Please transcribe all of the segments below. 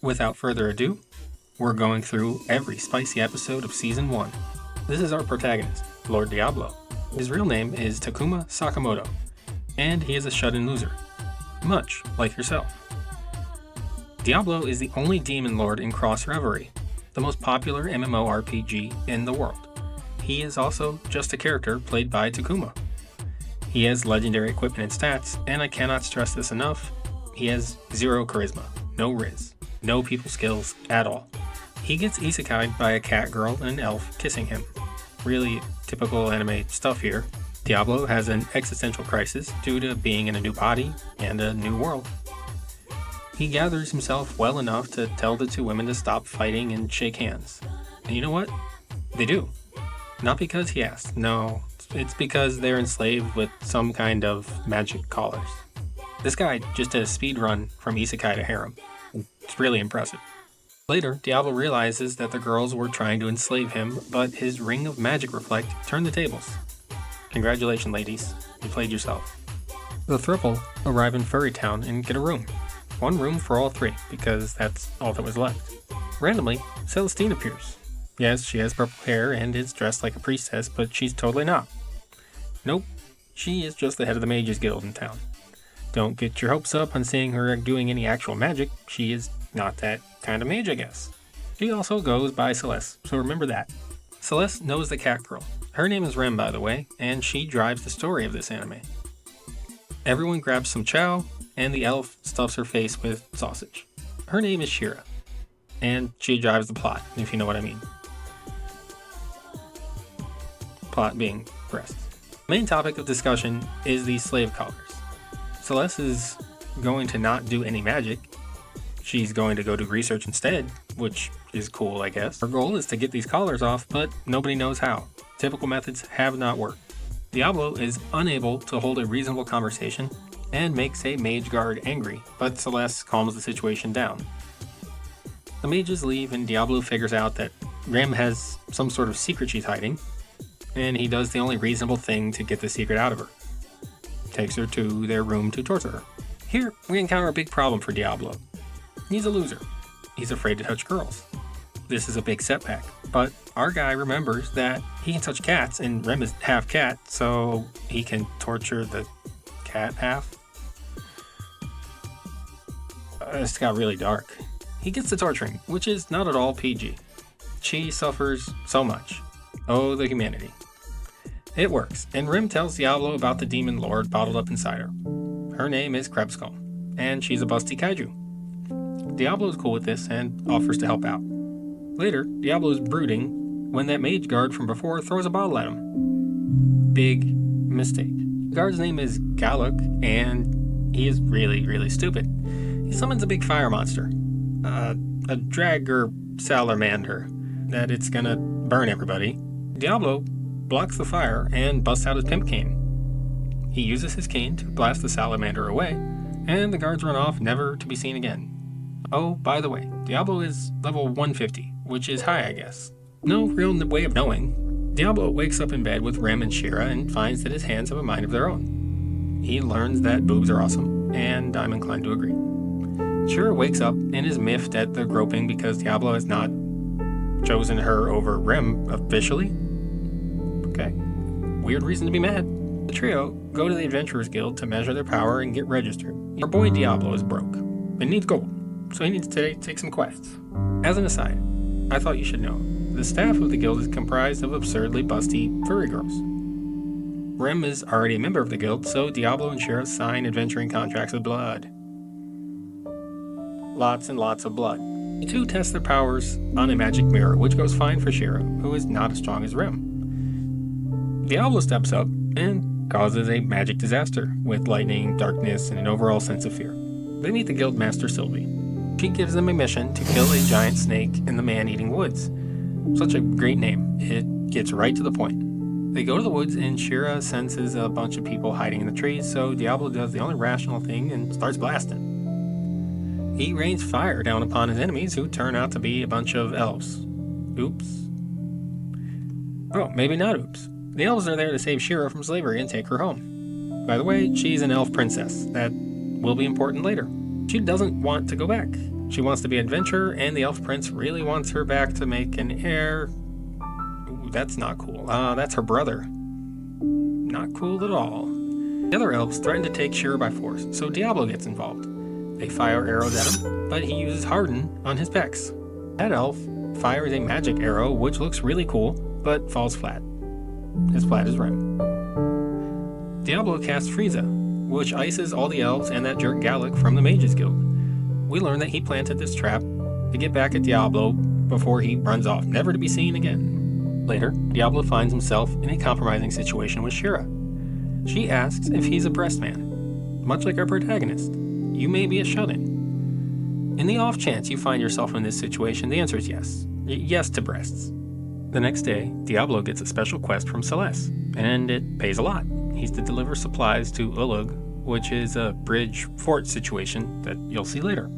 Without further ado, we're going through every spicy episode of Season 1. This is our protagonist, Lord Diablo. His real name is Takuma Sakamoto, and he is a shut-in loser, much like yourself. Diablo is the only demon lord in Cross Reverie, the most popular MMORPG in the world. He is also just a character played by Takuma. He has legendary equipment and stats, and I cannot stress this enough, he has zero charisma, no riz, no people skills at all. He gets isekai by a cat girl and an elf kissing him. Really typical anime stuff here. Diablo has an existential crisis due to being in a new body and a new world. He gathers himself well enough to tell the two women to stop fighting and shake hands. And you know what? They do. Not because he asked, no, it's because they're enslaved with some kind of magic collars. This guy just did a speed run from Isekai to Harem. It's really impressive. Later, Diablo realizes that the girls were trying to enslave him, but his ring of magic reflect turned the tables. Congratulations, ladies. You played yourself. The throuple arrive in Furry Town and get a room. One room for all three, because that's all that was left. Randomly, Celestine appears. Yes, she has purple hair and is dressed like a priestess, but she's totally not. Nope, she is just the head of the Mages Guild in town. Don't get your hopes up on seeing her doing any actual magic. She is not that kind of mage, I guess. She also goes by Celeste, so remember that. Celeste knows the cat girl. Her name is Rem, by the way, and she drives the story of this anime. Everyone grabs some chow, and the elf stuffs her face with sausage. Her name is Shira, and she drives the plot, if you know what I mean. Plot being breasts. The main topic of discussion is the slave collars. Celeste is going to not do any magic. She's going to go do research instead, which is cool, I guess. Her goal is to get these collars off, but nobody knows how. Typical methods have not worked. Diablo is unable to hold a reasonable conversation and makes a mage guard angry, but Celeste calms the situation down. The mages leave and Diablo figures out that Rem has some sort of secret she's hiding, and he does the only reasonable thing to get the secret out of her. Takes her to their room to torture her. Here, we encounter a big problem for Diablo. He's a loser. He's afraid to touch girls. This is a big setback, but our guy remembers that he can touch cats and Rem is half cat, so he can torture the cat half. This got really dark. He gets to torturing, which is not at all PG. She suffers so much. Oh, the humanity. It works, and Rem tells Diablo about the demon lord bottled up inside her. Her name is Krebskull, and she's a busty kaiju. Diablo's cool with this and offers to help out. Later, Diablo's brooding when that mage guard from before throws a bottle at hig Big mistake. The guard's name is Galuk, and he is really, really stupid. He summons a big fire monster, a dragger salamander, that it's gonna burn everybody. Diablo blocks the fire and busts out his pimp cane. He uses his cane to blast the salamander away, and the guards run off, never to be seen again. Oh, by the way, Diablo is level 150, which is high, I guess. No real way of knowing. Diablo wakes up in bed with Rem and Shira and finds that his hands have a mind of their own. He learns that boobs are awesome, and I'm inclined to agree. Shira wakes up and is miffed at the groping because Diablo has not chosen her over Rem officially. Okay, weird reason to be mad. The trio go to the Adventurers Guild to measure their power and get registered. Our boy Diablo is broke and needs gold, so he needs to take some quests. As an aside, I thought you should know, the staff of the guild is comprised of absurdly busty furry girls. Rem is already a member of the guild, so Diablo and Shira sign adventuring contracts with blood. Lots and lots of blood. The two test their powers on a magic mirror, which goes fine for Shira, who is not as strong as Rem. Diablo steps up and causes a magic disaster with lightning, darkness, and an overall sense of fear. They meet the guild master Sylvie. She gives them a mission to kill a giant snake in the man-eating woods. Such a great name. It gets right to the point. They go to the woods and Shira senses a bunch of people hiding in the trees, so Diablo does the only rational thing and starts blasting. He rains fire down upon his enemies, who turn out to be a bunch of elves. Oops. Oh, maybe not oops. The elves are there to save Shira from slavery and take her home. By the way, she's an elf princess. That will be important later. She doesn't want to go back. She wants to be an adventurer, and the elf prince really wants her back to make an heir. Ooh, that's not cool. That's her brother. Not cool at all. The other elves threaten to take Shira by force, so Diablo gets involved. They fire arrows at him, but he uses Harden on his pecs. That elf fires a magic arrow, which looks really cool, but falls flat. As flat as Rem. Diablo casts Frieza, which ices all the elves and that jerk Gallic from the Mages Guild. We learn that he planted this trap to get back at Diablo before he runs off, never to be seen again. Later, Diablo finds himself in a compromising situation with Shira. She asks if he's a breast man. Much like our protagonist, you may be a Shounen. In the off chance you find yourself in this situation, the answer is yes. Yes to breasts. The next day, Diablo gets a special quest from Celeste, and it pays a lot. He's to deliver supplies to Ulug, which is a bridge fort situation that you'll see later.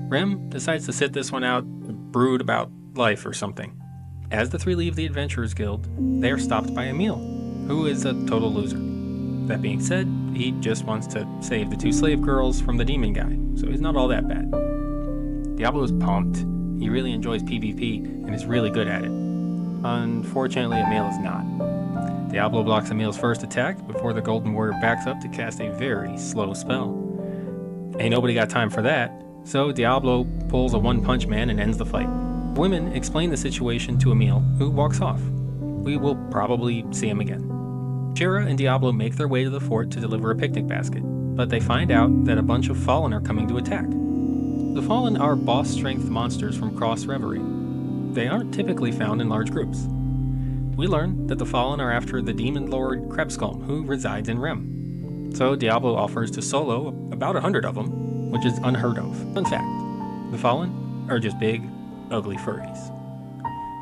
Rem decides to sit this one out, brood about life or something. As the three leave the Adventurers Guild, they are stopped by Emil, who is a total loser. That being said, he just wants to save the two slave girls from the demon guy, so he's not all that bad. Diablo is pumped. He really enjoys PvP and is really good at it. Unfortunately, Emil is not. Diablo blocks Emil's first attack before the Golden Warrior backs up to cast a very slow spell. Ain't nobody got time for that, so Diablo pulls a one-punch man and ends the fight. Women explain the situation to Emil, who walks off. We will probably see him again. Shira and Diablo make their way to the fort to deliver a picnic basket, but they find out that a bunch of Fallen are coming to attack. The Fallen are boss-strength monsters from Cross Reverie. They aren't typically found in large groups. We learn that the Fallen are after the demon lord Krebskulm, who resides in Rem. So Diablo offers to solo about 100 of them, which is unheard of. Fun fact, the Fallen are just big, ugly furries.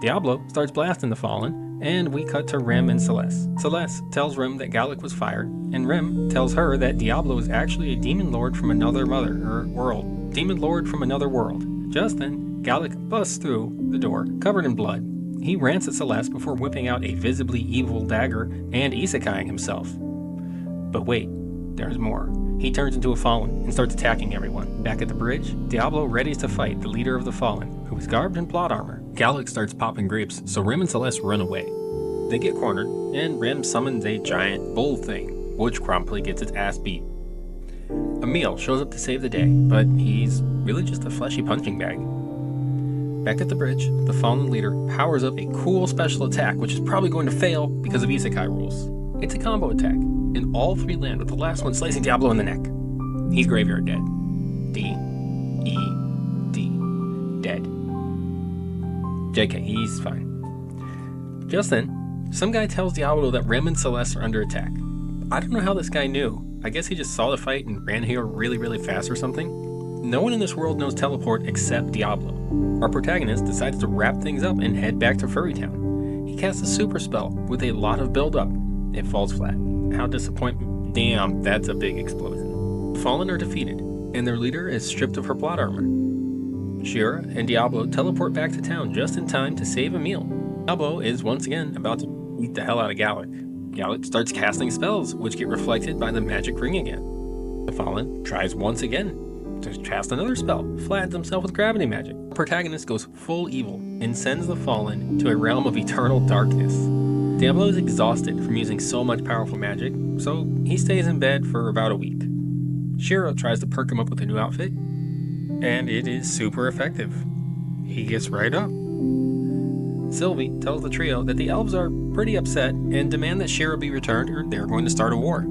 Diablo starts blasting the Fallen, and we cut to Rem and Celeste. Celeste tells Rem that Gallic was fired, and Rem tells her that Diablo is actually a demon lord from another world. Demon lord from another world. Just then, Gallic busts through the door, covered in blood. He rants at Celeste before whipping out a visibly evil dagger and isekaiing himself. But wait, there's more. He turns into a Fallen and starts attacking everyone. Back at the bridge, Diablo readies to fight the leader of the Fallen, who is garbed in plot armor. Gallic starts popping grapes, so Rem and Celeste run away. They get cornered, and Rem summons a giant bull thing, which promptly gets its ass beat. Emil shows up to save the day, but he's really just a fleshy punching bag. Back at the bridge, the Fallen leader powers up a cool special attack, which is probably going to fail because of Isekai rules. It's a combo attack, and all three land with the last one slicing Diablo in the neck. He's graveyard dead. D-E-D. Dead. JK, he's fine. Just then, some guy tells Diablo that Rem and Celeste are under attack. I don't know how this guy knew. I guess he just saw the fight and ran here really, really fast or something. No one in this world knows teleport except Diablo. Our protagonist decides to wrap things up and head back to Furry Town. He casts a super spell with a lot of build-up. It falls flat. How disappointing. Damn, that's a big explosion. The Fallen are defeated, and their leader is stripped of her plot armor. Shira and Diablo teleport back to town just in time to save Emil. Diablo is once again about to beat the hell out of Gallic. Gallic starts casting spells, which get reflected by the magic ring again. The Fallen tries once again to cast another spell, flattens himself with gravity magic. The protagonist goes full evil and sends the Fallen to a realm of eternal darkness. Diablo is exhausted from using so much powerful magic, so he stays in bed for about a week. Shira tries to perk him up with a new outfit, and it is super effective. He gets right up. Sylvie tells the trio that the elves are pretty upset and demand that Shira be returned or they're going to start a war.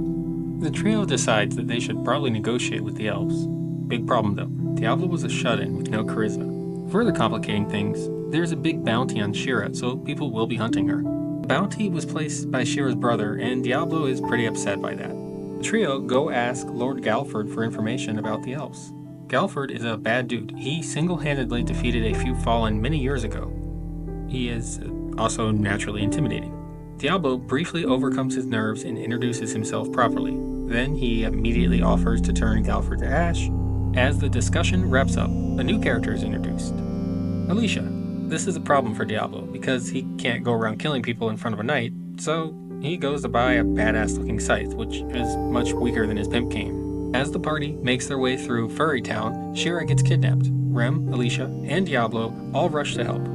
The trio decides that they should probably negotiate with the elves. Big problem though, Diablo was a shut-in with no charisma. Further complicating things, there's a big bounty on Shira, so people will be hunting her. The bounty was placed by Shira's brother, and Diablo is pretty upset by that. The trio go ask Lord Galford for information about the elves. Galford is a bad dude. He single-handedly defeated a few Fallen many years ago. He is also naturally intimidating. Diablo briefly overcomes his nerves and introduces himself properly. Then he immediately offers to turn Galford to ash. As the discussion wraps up, a new character is introduced. Alicia. This is a problem for Diablo because he can't go around killing people in front of a knight, so he goes to buy a badass looking scythe, which is much weaker than his pimp cane. As the party makes their way through Furry Town, Shira gets kidnapped. Rem, Alicia, and Diablo all rush to help.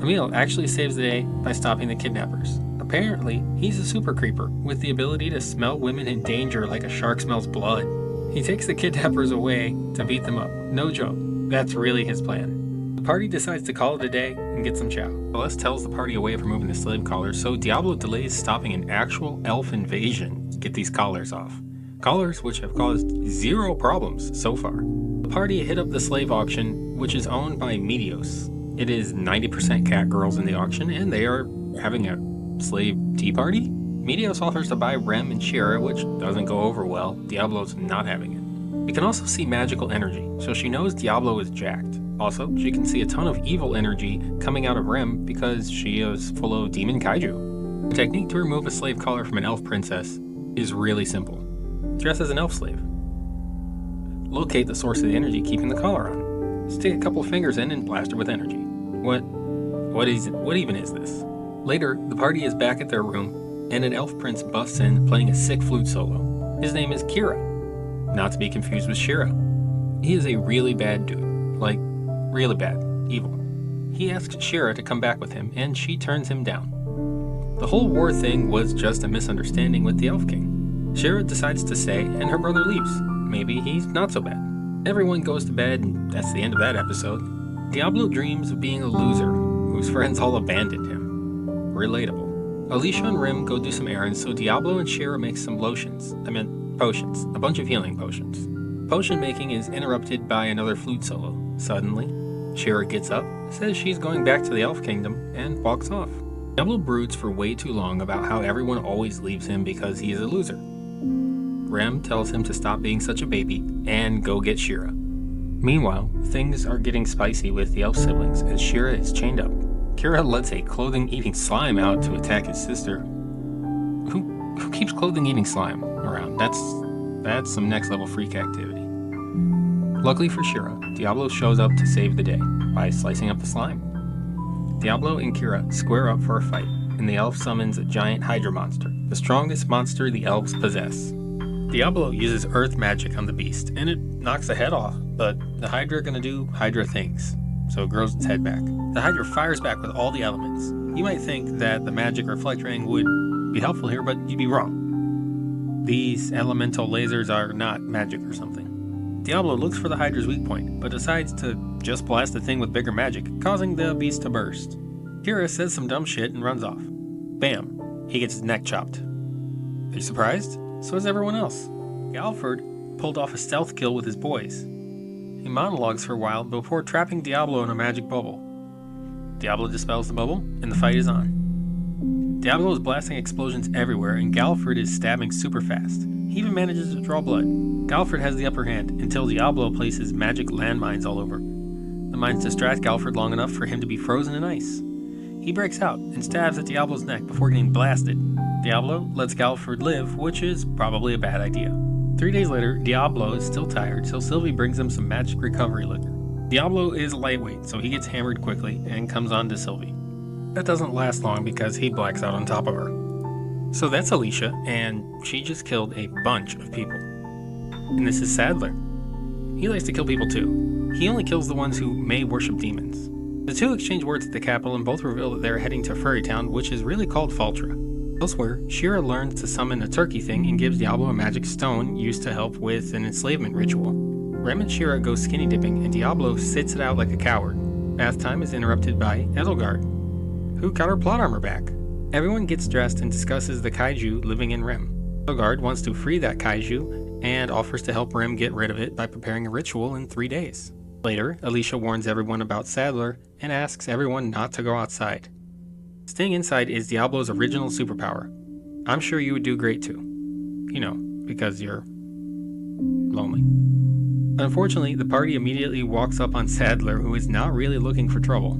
Emil actually saves the day by stopping the kidnappers. Apparently, he's a super creeper with the ability to smell women in danger like a shark smells blood. He takes the kidnappers away to beat them up. No joke. That's really his plan. The party decides to call it a day and get some chow. Celeste tells the party away from moving the slave collars, so Diablo delays stopping an actual elf invasion to get these collars off. Collars which have caused 0 problems so far. The party hit up the slave auction, which is owned by Medios. It is 90% cat girls in the auction, and they are having a slave tea party? Medios offers to buy Rem and Shira, which doesn't go over well. Diablo's not having it. We can also see magical energy, so she knows Diablo is jacked. Also, she can see a ton of evil energy coming out of Rem because she is full of demon kaiju. The technique to remove a slave collar from an elf princess is really simple. Dress as an elf slave. Locate the source of the energy keeping the collar on. Stick a couple fingers in and blast her with energy. What even is this? Later, the party is back at their room, and an elf prince busts in playing a sick flute solo. His name is Kira, not to be confused with Shira. He is a really bad dude, like really bad, evil. He asks Shira to come back with him, and she turns him down. The whole war thing was just a misunderstanding with the Elf King. Shira decides to stay, and her brother leaves. Maybe he's not so bad. Everyone goes to bed, and that's the end of that episode. Diablo dreams of being a loser, whose friends all abandoned him. Relatable. Alicia and Rim go do some errands, so Diablo and Shira make some potions. A bunch of healing potions. Potion making is interrupted by another flute solo. Suddenly, Shira gets up, says she's going back to the Elf Kingdom, and walks off. Diablo broods for way too long about how everyone always leaves him because he is a loser. Rem tells him to stop being such a baby and go get Shira. Meanwhile, things are getting spicy with the elf siblings as Shira is chained up. Kira lets a clothing-eating slime out to attack his sister. Who keeps clothing-eating slime around? That's some next-level freak activity. Luckily for Shira, Diablo shows up to save the day by slicing up the slime. Diablo and Kira square up for a fight, and the elf summons a giant Hydra monster, the strongest monster the elves possess. Diablo uses earth magic on the beast, and it knocks the head off, but the Hydra are gonna do Hydra things, so it grows its head back. The Hydra fires back with all the elements. You might think that the magic reflect ring would be helpful here, but you'd be wrong. These elemental lasers are not magic or something. Diablo looks for the Hydra's weak point, but decides to just blast the thing with bigger magic, causing the beast to burst. Kira says some dumb shit and runs off. Bam, he gets his neck chopped. Are you surprised? So is everyone else. Galford pulled off a stealth kill with his boys. He monologues for a while before trapping Diablo in a magic bubble. Diablo dispels the bubble, and the fight is on. Diablo is blasting explosions everywhere, and Galford is stabbing super fast. He even manages to draw blood. Galford has the upper hand until Diablo places magic landmines all over. The mines distract Galford long enough for him to be frozen in ice. He breaks out and stabs at Diablo's neck before getting blasted. Diablo lets Galford live, which is probably a bad idea. 3 days later, Diablo is still tired, so Sylvie brings him some magic recovery liquor. Diablo is lightweight, so he gets hammered quickly and comes on to Sylvie. That doesn't last long because he blacks out on top of her. So that's Alicia, and she just killed a bunch of people. And this is Sadler. He likes to kill people too. He only kills the ones who may worship demons. The two exchange words at the capital and both reveal that they're heading to Furry Town, which is really called Faltra. Elsewhere, Shira learns to summon a turkey thing and gives Diablo a magic stone used to help with an enslavement ritual. Rem and Shira go skinny dipping, and Diablo sits it out like a coward. Bath time is interrupted by Edelgard, who got her plot armor back. Everyone gets dressed and discusses the kaiju living in Rem. Edelgard wants to free that kaiju and offers to help Rem get rid of it by preparing a ritual in 3 days. Later, Alicia warns everyone about Sadler and asks everyone not to go outside. Staying inside is Diablo's original superpower. I'm sure you would do great too. You know, because you're lonely. Unfortunately, the party immediately walks up on Sadler, who is not really looking for trouble.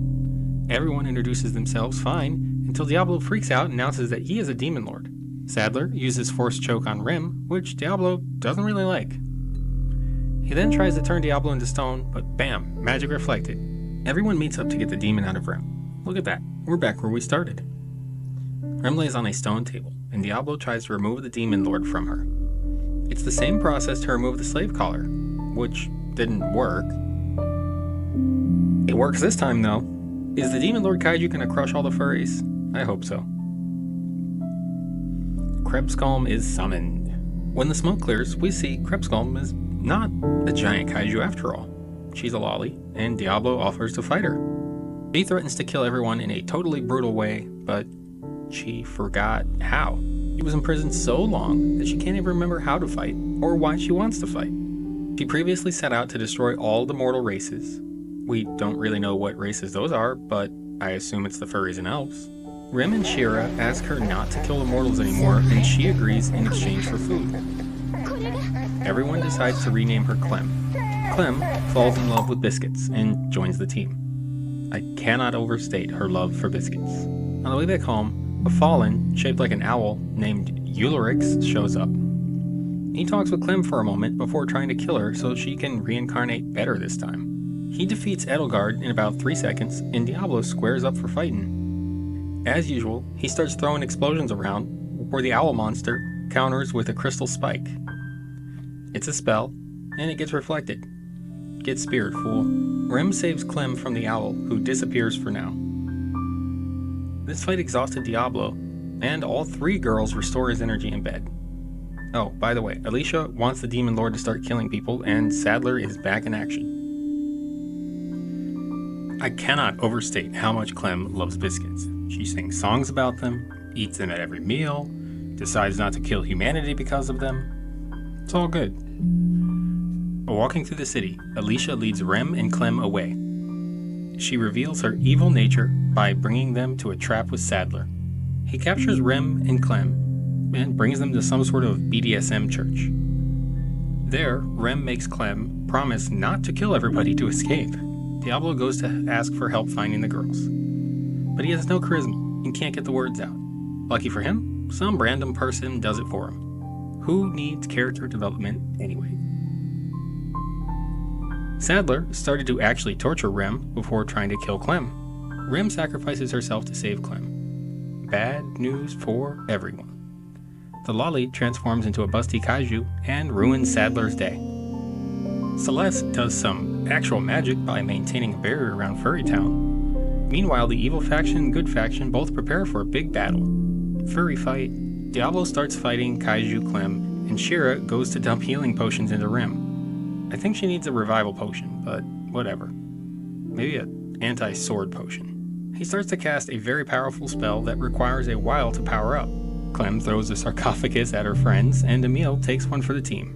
Everyone introduces themselves fine, until Diablo freaks out and announces that he is a demon lord. Sadler uses force choke on Rem, which Diablo doesn't really like. He then tries to turn Diablo into stone, but bam, magic reflected. Everyone meets up to get the demon out of Rem. Look at that, we're back where we started. Rem lays on a stone table, and Diablo tries to remove the demon lord from her. It's the same process to remove the slave collar, which didn't work. It works this time, though. Is the Demon Lord Kaiju gonna crush all the furries? I hope so. Krebskalm is summoned. When the smoke clears, we see Krebskalm is not a giant kaiju after all. She's a lolly, and Diablo offers to fight her. She threatens to kill everyone in a totally brutal way, but she forgot how. She was imprisoned so long that she can't even remember how to fight, or why she wants to fight. She previously set out to destroy all the mortal races. We don't really know what races those are, but I assume it's the furries and elves. Rem and Shira ask her not to kill the mortals anymore, and she agrees in exchange for food. Everyone decides to rename her Clem. Clem falls in love with biscuits and joins the team. I cannot overstate her love for biscuits. On the way back home, a fallen, shaped like an owl, named Ulrix shows up. He talks with Clem for a moment before trying to kill her so she can reincarnate better this time. He defeats Edelgard in about 3 seconds, and Diablo squares up for fighting. As usual, he starts throwing explosions around, where the owl monster counters with a crystal spike. It's a spell, and it gets reflected. Get spirit, fool. Rem saves Clem from the owl, who disappears for now. This fight exhausted Diablo, and all 3 girls restore his energy in bed. Oh, by the way, Alicia wants the Demon Lord to start killing people, and Sadler is back in action. I cannot overstate how much Clem loves biscuits. She sings songs about them, eats them at every meal, decides not to kill humanity because of them. It's all good. Walking through the city, Alicia leads Rem and Clem away. She reveals her evil nature by bringing them to a trap with Sadler. He captures Rem and Clem and brings them to some sort of BDSM church. There, Rem makes Clem promise not to kill everybody to escape. Diablo goes to ask for help finding the girls. But he has no charisma and can't get the words out. Lucky for him, some random person does it for him. Who needs character development anyway? Sadler started to actually torture Rem before trying to kill Clem. Rem sacrifices herself to save Clem. Bad news for everyone. The lolly transforms into a busty kaiju and ruins Sadler's day. Celeste does some actual magic by maintaining a barrier around Furry Town. Meanwhile, the evil faction and good faction both prepare for a big battle. Furry fight. Diablo starts fighting Kaiju Clem, and Shira goes to dump healing potions into Rem. I think she needs a revival potion, but whatever. Maybe an anti-sword potion. He starts to cast a very powerful spell that requires a while to power up. Clem throws a sarcophagus at her friends, and Emil takes one for the team.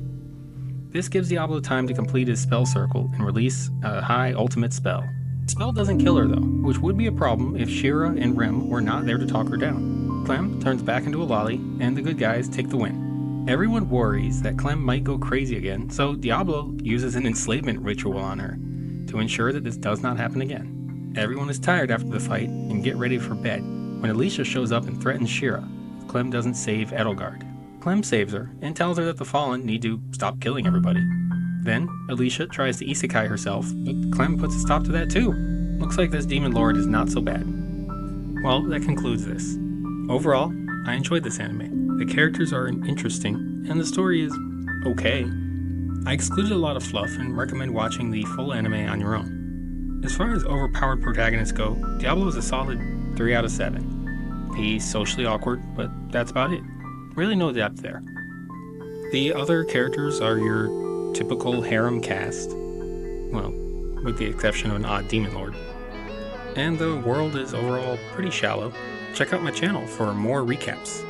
This gives Diablo time to complete his spell circle and release a high ultimate spell. The spell doesn't kill her though, which would be a problem if Shira and Rem were not there to talk her down. Clem turns back into a lolly, and the good guys take the win. Everyone worries that Clem might go crazy again, so Diablo uses an enslavement ritual on her to ensure that this does not happen again. Everyone is tired after the fight and get ready for bed when Alicia shows up and threatens Shira if Clem doesn't save Edelgard. Clem saves her and tells her that the Fallen need to stop killing everybody. Then, Alicia tries to isekai herself, but Clem puts a stop to that too. Looks like this Demon Lord is not so bad. Well, that concludes this. Overall, I enjoyed this anime. The characters are interesting, and the story is okay. I excluded a lot of fluff and recommend watching the full anime on your own. As far as overpowered protagonists go, Diablo is a solid 3 out of 7. He's socially awkward, but that's about it. Really no depth there. The other characters are your typical harem cast. Well, with the exception of an odd Demon Lord. And the world is overall pretty shallow. Check out my channel for more recaps.